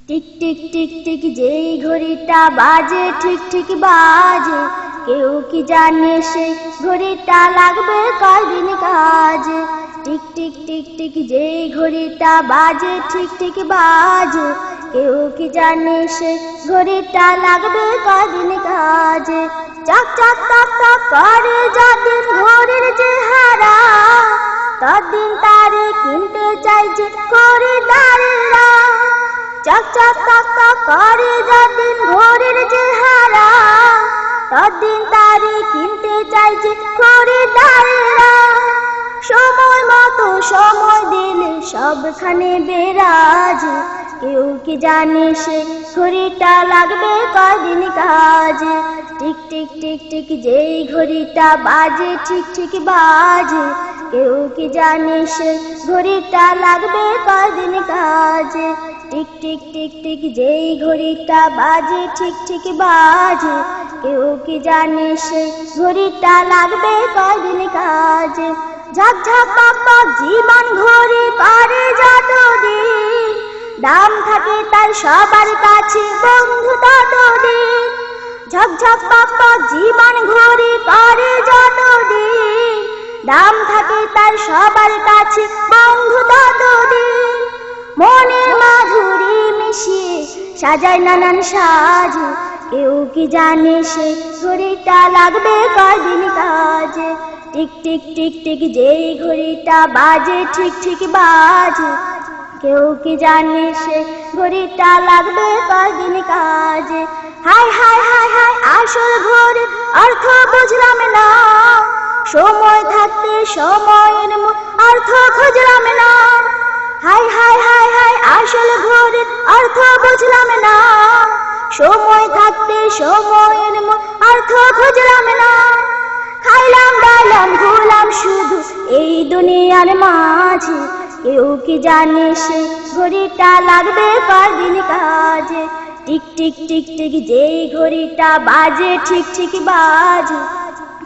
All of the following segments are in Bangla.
টিক টিক টিক টিক যেই ঘড়িটা বাজে ঠিক ঠিক বাজে, কেউ কি জানে সেই ঘড়িটা লাগবে কয়দিন কাজে। টিক টিক টিক টিক যেই ঘড়িটা বাজে ঠিক ঠিক বাজে, কেউ কি জানে সেই ঘড়িটা লাগবে কয়দিন কাজে। চক চক টক টক করে যতদিন ঘড়ির চেহারা, ততদিন তারে কিনতে চাইছে খরিদ্দারেরা। চক চক টক টক করে যতদিন ঘড়ির চেহারা, ততদিন তারে কিনতে চাইছে খরিদ্দারেরা। সময় মতো সময় দিলে সবখানে বেরাজে, কেউ কি জানে সে ঘড়িটা লাগবে কয়দিন কাজে। টিক টিক টিক টিক যেই ঘড়িটা বাজে ঠিক ঠিক বাজে, কেউ কি জানে সে ঘড়িটা লাগবে কয়দিন কাজে। টিক টিক টিক টিক যেই ঘড়িটা বাজে ঠিক ঠিক বাজে, কেউ কি জানে সে ঘড়িটা লাগবে কয়দিন কাজে। ঝক ঝক পক পক জীবন ঘড়ি করে যতদিন, দাম থাকে তার সবার কাছে বন্ধু ততদিন। ঝক ঝক পক পক জীবন ঘড়ি করে যতদিন, দাম থাকে তার সবার কাছে বন্ধু ততদিন। মনের মাধুরী মিশিয়ে সাজায় নানান সাজে, কেউ কি জানে সে ঘড়িটা লাগবে কয়দিন কাজে। টিক টিক টিক টিক যেই ঘড়িটা বাজে ঠিক ঠিক বাজে, কেউ কি জানে সে ঘড়িটা লাগবে কয়দিন কাজে। হায় হায় হায় হায় আসল ঘড়ির অর্থ বুঝলাম না, সময় থাকতে সময়ের অর্থ খুঁজলাম না। হায় হায় হায় হায় আসল ঘড়ির অর্থ বুঝলাম না, সময় থাকতে সময়ের অর্থ খুঁজলাম না। খাইলাম দাইলাম ঘুরলাম শুধু এই দুনিয়ার মাঝে, কেউ কি জানে সে ঘড়িটা লাগবে কয়দিন কাজে। টিক টিক টিক টিক যেই ঘড়িটা বাজে ঠিক ঠিক বাজে,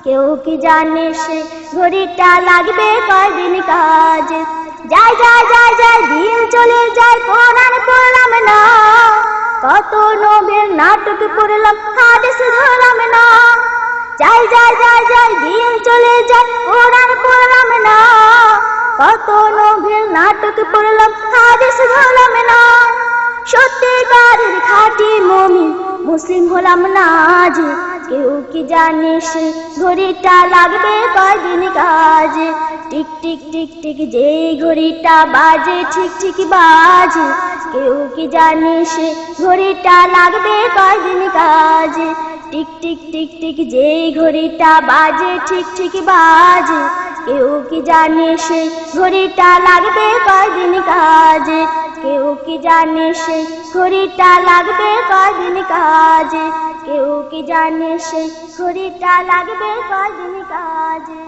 কেউ কি জানে সে ঘড়িটা লাগবে কয়দিন কাজে। যায় যায় যায় যায় দিন চলে যায় কোরআন পড়লাম না, কত নবীর নাটক পড়লাম হাদিস ধরলাম না। যায় যায় যায় যায় দিন চলে যায় কোরআন পড়লাম না, কত নবীর নাটক পড়লাম হাদিস ধরলাম না। সত্যিকারের খাঁটি মুমিন মুসলিম হলাম না আজ, কেউ কি জানে সে ঘড়িটা লাগবে কয়দিন কাজে। টিক টিক টিক টিক যেই ঘড়িটা বাজে ঠিক ঠিক বাজে, কেউ কি জানে সে ঘড়িটা লাগবে কয়দিন কাজে। টিক টিক টিক টিক যেই ঘড়িটা বাজে ঠিক ঠিক বাজে, কেউ কি জানে সে ঘড়িটা লাগবে কয়দিন কাজে। কেউ কি জানে সে ঘড়িটা লাগবে কয়দিন কাজে, কেউ কি জানে সে ঘড়িটা লাগবে কয়দিন কাজে।